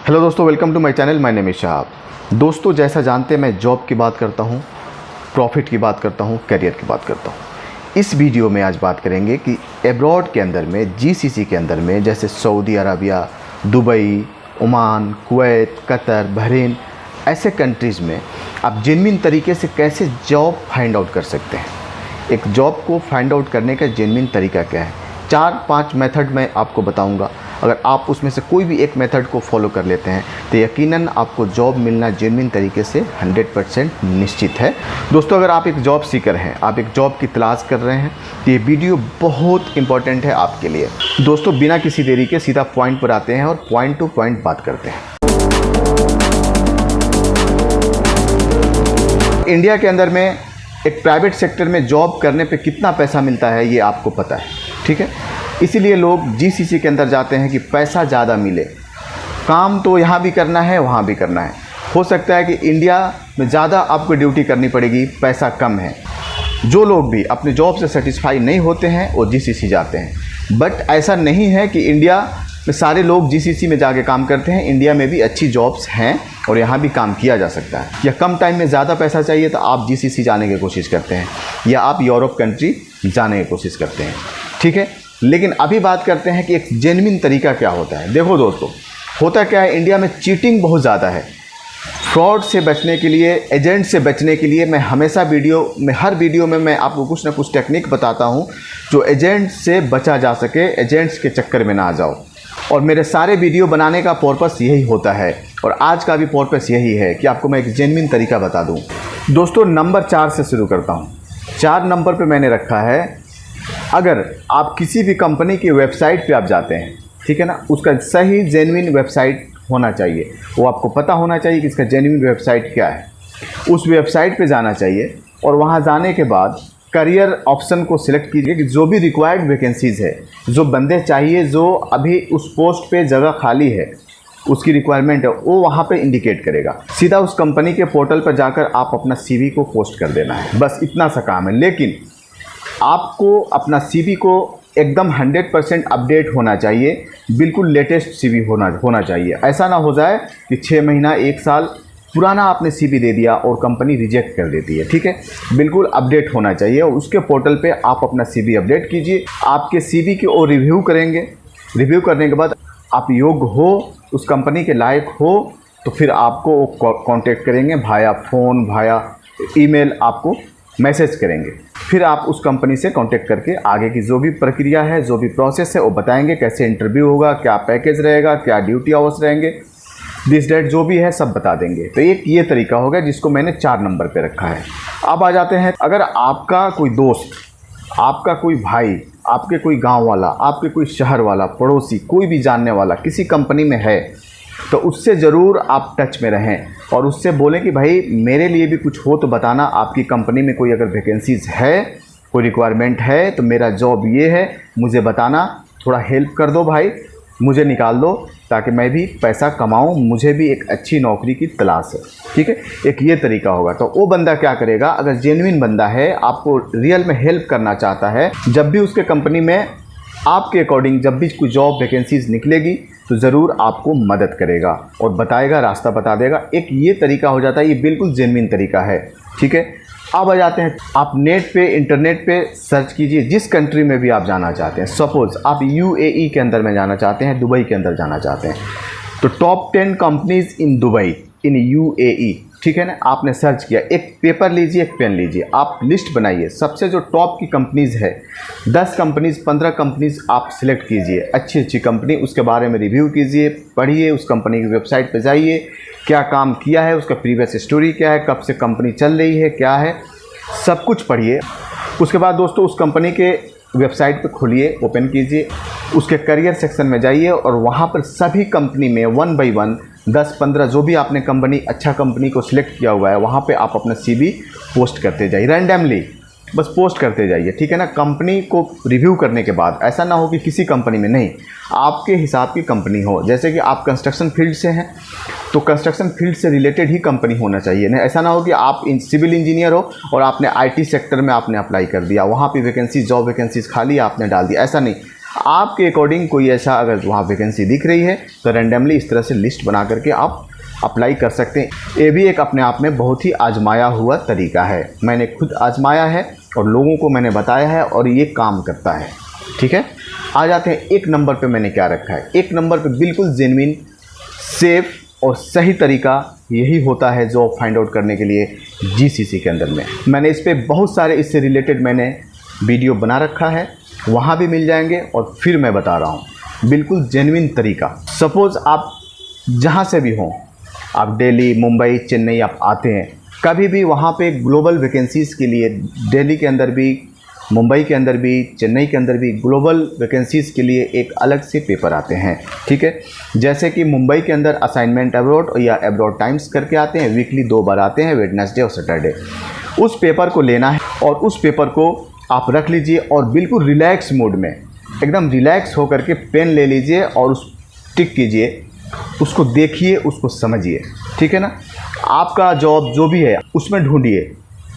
Hello दोस्तों, welcome to my channel. My name is Shahab. दोस्तों, जैसा जानते हैं मैं जॉब की बात करता हूँ, प्रॉफिट की बात करता हूँ, करियर की बात करता हूँ। इस वीडियो में आज बात करेंगे कि एब्रॉड के अंदर में, जीसीसी के अंदर में, जैसे Saudi Arabia, Dubai, Oman, Kuwait, Qatar, Bahrain, ऐसे कंट्रीज़ में आप जेन्युइन तरीके से कैसे जॉब फाइंड आउट कर सकते हैं। एक जॉब को फाइंड आउट करने का जेन्युइन तरीका क्या है, 4-5 मेथड मैं आपको बताऊंगा। अगर आप उसमें से कोई भी एक मेथड को फॉलो कर लेते हैं तो यकीनन आपको जॉब मिलना जेन्युइन तरीके से 100% निश्चित है। दोस्तों, अगर आप एक जॉब सीकर हैं, आप एक जॉब की तलाश कर रहे हैं, तो ये वीडियो बहुत इंपॉर्टेंट है आपके लिए। दोस्तों, बिना किसी देरी के सीधा पॉइंट पर आते हैं और पॉइंट टू पॉइंट बात करते हैं। इंडिया के अंदर में एक प्राइवेट सेक्टर में जॉब करने पे कितना पैसा मिलता है ये आपको पता है, ठीक है। इसीलिए लोग जीसीसी के अंदर जाते हैं कि पैसा ज़्यादा मिले। काम तो यहाँ भी करना है, वहाँ भी करना है। हो सकता है कि इंडिया में ज़्यादा आपको ड्यूटी करनी पड़ेगी, पैसा कम है। जो लोग भी अपने जॉब से सेटिस्फाई नहीं होते हैं वो जीसीसी जाते हैं। बट ऐसा नहीं है कि इंडिया में सारे लोग जीसीसी में जाके काम करते हैं। इंडिया में भी अच्छी जॉब्स हैं और यहाँ भी काम किया जा सकता है। या कम टाइम में ज़्यादा पैसा चाहिए तो आप जीसीसी जाने की कोशिश करते हैं, या आप यूरोप कंट्री जाने की कोशिश करते हैं, ठीक है। लेकिन अभी बात करते हैं कि एक जेन्युइन तरीका क्या होता है। देखो दोस्तों, होता क्या है, इंडिया में चीटिंग बहुत ज़्यादा है। फ्रॉड से बचने के लिए, एजेंट से बचने के लिए मैं हमेशा हर वीडियो में मैं आपको कुछ ना कुछ टेक्निक बताता हूँ जो एजेंट से बचा जा सके, एजेंट्स के चक्कर में ना आ जाओ। और मेरे सारे वीडियो बनाने का पर्पस यही होता है, और आज का भी पर्पस यही है कि आपको मैं एक जेन्युइन तरीका बता दूँ। दोस्तों, नंबर 4 से शुरू करता हूँ। 4 नंबर पे मैंने रखा है, अगर आप किसी भी कंपनी की वेबसाइट पे आप जाते हैं, ठीक है ना, उसका सही जेन्युइन वेबसाइट होना चाहिए। वो आपको पता होना चाहिए कि इसका जेन्युइन वेबसाइट क्या है। उस वेबसाइट पे जाना चाहिए और वहाँ जाने के बाद करियर ऑप्शन को सिलेक्ट कीजिए कि जो भी रिक्वायर्ड वैकेंसीज़ है, जो बंदे चाहिए, जो अभी उस पोस्ट पे जगह खाली है, उसकी रिक्वायरमेंट है, वो वहाँ पे इंडिकेट करेगा। सीधा उस कंपनी के पोर्टल पर जाकर आप अपना सीवी को पोस्ट कर देना है, बस इतना सा काम है। लेकिन आपको अपना सीवी को एकदम 100% अपडेट होना चाहिए, बिल्कुल लेटेस्ट सीवी होना चाहिए। ऐसा ना हो जाए कि 6 महीना 1 साल पुराना आपने सीवी दे दिया और कंपनी रिजेक्ट कर देती है, ठीक है। बिल्कुल अपडेट होना चाहिए और उसके पोर्टल पे आप अपना सीवी अपडेट कीजिए। आपके सीवी की और रिव्यू करेंगे। रिव्यू करने के बाद आप योग्य हो, उस कंपनी के लायक हो, तो फिर आपको कांटेक्ट करेंगे भाया फ़ोन, भाया ईमेल, आपको मैसेज करेंगे। फिर आप उस कंपनी से कांटेक्ट करके आगे की जो भी प्रक्रिया है, जो भी प्रोसेस है, वो बताएंगे। कैसे इंटरव्यू होगा, क्या पैकेज रहेगा, क्या ड्यूटी आवर्स रहेंगे, दिस डेट जो भी है सब बता देंगे। तो एक ये तरीका हो गया जिसको मैंने 4 नंबर पे रखा है। अब आ जाते हैं, अगर आपका कोई दोस्त, आपका कोई भाई, आपके कोई गाँव वाला, आपके कोई शहर वाला, पड़ोसी, कोई भी जानने वाला किसी कंपनी में है, तो उससे ज़रूर आप टच में रहें और उससे बोलें कि भाई मेरे लिए भी कुछ हो तो बताना। आपकी कंपनी में कोई अगर वैकेंसीज़ है, कोई रिक्वायरमेंट है, तो मेरा जॉब ये है, मुझे बताना, थोड़ा हेल्प कर दो भाई, मुझे निकाल दो ताकि मैं भी पैसा कमाऊं, मुझे भी एक अच्छी नौकरी की तलाश है, ठीक है। एक ये तरीका होगा। तो वो बंदा क्या करेगा, अगर जेन्युइन बंदा है, आपको रियल में हेल्प करना चाहता है, जब भी उसके कंपनी में आपके अकॉर्डिंग जब भी कोई जॉब वैकेंसीज निकलेगी तो ज़रूर आपको मदद करेगा और बताएगा, रास्ता बता देगा। एक ये तरीका हो जाता है, ये बिल्कुल जेन्युइन तरीका है, ठीक है। अब आ जाते हैं, आप नेट पे, इंटरनेट पे सर्च कीजिए जिस कंट्री में भी आप जाना चाहते हैं। सपोज़ आप यूएई के अंदर में जाना चाहते हैं, दुबई के अंदर जाना चाहते हैं, तो top 10 companies in Dubai, in UAE, ठीक है ना। आपने सर्च किया, एक पेपर लीजिए, एक पेन लीजिए, आप लिस्ट बनाइए। सबसे जो टॉप की कंपनीज़ है, 10 कंपनीज़, 15 कंपनीज़ आप सिलेक्ट कीजिए, अच्छी अच्छी कंपनी, उसके बारे में रिव्यू कीजिए, पढ़िए, उस कंपनी की वेबसाइट पे जाइए, क्या काम किया है, उसका प्रीवियस स्टोरी क्या है, कब से कंपनी चल रही है, क्या है, सब कुछ पढ़िए। उसके बाद दोस्तों उस कंपनी के वेबसाइट पे खोलिए, ओपन कीजिए, उसके करियर सेक्शन में जाइए और वहाँ पर सभी कंपनी में 1 बाई 1, 10-15 जो भी आपने कंपनी, अच्छा कंपनी को सिलेक्ट किया हुआ है, वहाँ पे आप अपना सीवी पोस्ट करते जाइए, रैंडमली बस पोस्ट करते जाइए, ठीक है ना। कंपनी को रिव्यू करने के बाद ऐसा ना हो कि किसी कंपनी में नहीं, आपके हिसाब की कंपनी हो। जैसे कि आप कंस्ट्रक्शन फील्ड से हैं तो कंस्ट्रक्शन फील्ड से रिलेटेड ही कंपनी होना चाहिए ना। ऐसा ना हो कि आप सिविल इंजीनियर हो और आपने आईटी सेक्टर में आपने अप्लाई कर दिया, वहाँ पे वैकेंसी, जॉब वैकेंसीज खाली आपने डाल दिया, ऐसा नहीं। आपके अकॉर्डिंग कोई ऐसा अगर वहाँ वैकेंसी दिख रही है तो रैंडमली इस तरह से लिस्ट बना करके आप अप्लाई कर सकते हैं। ये भी एक अपने आप में बहुत ही आजमाया हुआ तरीका है। मैंने खुद आजमाया है और लोगों को मैंने बताया है और ये काम करता है। ठीक है, आ जाते हैं एक नंबर पे मैंने क्या रखा है। एक नंबर पे बिल्कुल जेन्युइन, सेफ और सही तरीका यही होता है जॉब फाइंड आउट करने के लिए जीसीसी के अंदर में। मैंने इस पर बहुत सारे इससे रिलेटेड मैंने वीडियो बना रखा है, वहाँ भी मिल जाएंगे। और फिर मैं बता रहा हूँ बिल्कुल जेन्युइन तरीका। सपोज़ आप जहाँ से भी हों, आप दिल्ली, मुंबई, चेन्नई आप आते हैं, कभी भी वहाँ पे ग्लोबल वैकेंसीज़ के लिए दिल्ली के अंदर भी, मुंबई के अंदर भी, चेन्नई के अंदर भी ग्लोबल वैकेंसीज़ के लिए एक अलग से पेपर आते हैं। ठीक है, जैसे कि मुंबई के अंदर असाइनमेंट अब्रॉड या अब्रॉड टाइम्स करके आते हैं, वीकली 2 बार आते हैं, वेडनेसडे और सैटरडे। उस पेपर को लेना है और उस पेपर को आप रख लीजिए और बिल्कुल रिलैक्स मूड में, एकदम रिलैक्स होकर के पेन ले लीजिए और उस टिक कीजिए, उसको देखिए, उसको समझिए। ठीक है ना, आपका जॉब जो भी है उसमें ढूंढिए।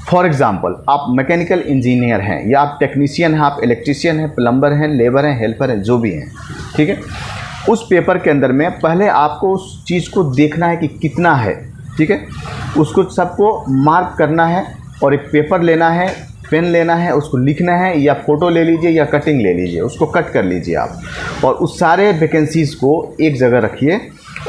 फॉर एग्ज़ाम्पल, आप मैकेनिकल इंजीनियर हैं या आप टेक्नीशियन हैं, आप इलेक्ट्रीशियन हैं, प्लम्बर हैं, लेबर हैं, हेल्पर हैं, जो भी हैं। ठीक है, उस पेपर के अंदर में पहले आपको उस चीज़ को देखना है कि कितना है। ठीक है, उसको सबको मार्क करना है और एक पेपर लेना है, पेन लेना है, उसको लिखना है, या फ़ोटो ले लीजिए या कटिंग ले लीजिए, उसको कट कर लीजिए आप, और उस सारे वैकेंसीज़ को एक जगह रखिए।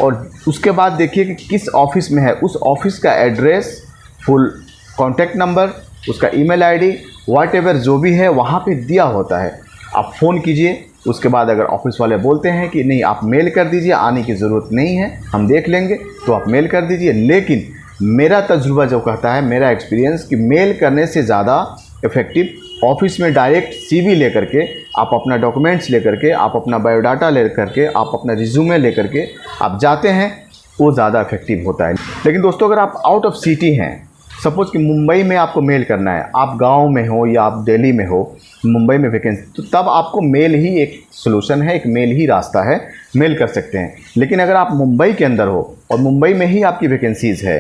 और उसके बाद देखिए कि किस ऑफिस में है, उस ऑफिस का एड्रेस, फुल कॉन्टैक्ट नंबर, उसका ईमेल आईडी, व्हाटएवर जो भी है वहाँ पे दिया होता है। आप फ़ोन कीजिए। उसके बाद अगर ऑफिस वाले बोलते हैं कि नहीं आप मेल कर दीजिए, आने की ज़रूरत नहीं है, हम देख लेंगे, तो आप मेल कर दीजिए। लेकिन मेरा तजुर्बा जो कहता है, मेरा एक्सपीरियंस, कि मेल करने से ज़्यादा इफ़ेक्टिव ऑफिस में डायरेक्ट सीवी लेकर के, आप अपना डॉक्यूमेंट्स लेकर के, आप अपना बायोडाटा लेकर के, आप अपना रिज्यूमे लेकर के आप जाते हैं, वो ज़्यादा इफेक्टिव होता है। लेकिन दोस्तों, अगर आप आउट ऑफ सिटी हैं, सपोज़ कि मुंबई में आपको मेल करना है, आप गांव में हो या आप दिल्ली में हो, मुंबई में वैकेंसी, तो तब आपको मेल ही एक सलूशन है, एक मेल ही रास्ता है, मेल कर सकते हैं। लेकिन अगर आप मुंबई के अंदर हो और मुंबई में ही आपकी वैकेंसीज़ है,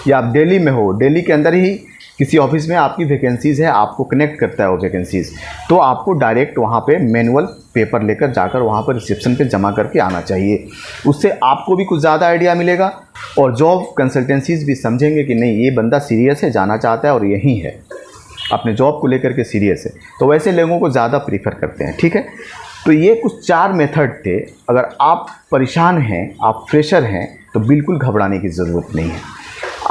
या आप दिल्ली में हो, दिल्ली के अंदर ही किसी ऑफिस में आपकी वैकेंसीज़ है, आपको कनेक्ट करता है वो वैकेंसीज़, तो आपको डायरेक्ट वहाँ पे मैनुअल पेपर लेकर जाकर वहाँ पर रिसेप्शन पे जमा करके आना चाहिए। उससे आपको भी कुछ ज़्यादा आइडिया मिलेगा और जॉब कंसल्टेंसीज़ भी समझेंगे कि नहीं ये बंदा सीरियस है, जाना चाहता है और यही है, अपने जॉब को लेकर के सीरियस है, तो वैसे लोगों को ज़्यादा प्रीफर करते हैं। ठीक है, तो ये कुछ 4 मेथड थे। अगर आप परेशान हैं, आप फ्रेशर हैं, तो बिल्कुल घबराने की ज़रूरत नहीं है।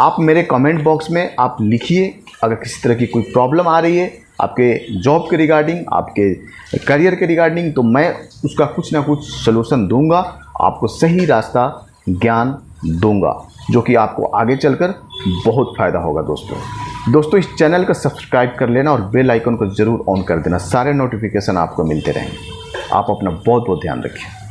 आप मेरे कमेंट बॉक्स में आप लिखिए, अगर किसी तरह की कोई प्रॉब्लम आ रही है आपके जॉब के रिगार्डिंग, आपके करियर के रिगार्डिंग, तो मैं उसका कुछ ना कुछ सलूशन दूंगा, आपको सही रास्ता ज्ञान दूंगा, जो कि आपको आगे चलकर बहुत फ़ायदा होगा। दोस्तों इस चैनल को सब्सक्राइब कर लेना और बेल आइकन को ज़रूर ऑन कर देना, सारे नोटिफिकेशन आपको मिलते रहेंगे। आप अपना बहुत बहुत ध्यान रखिए।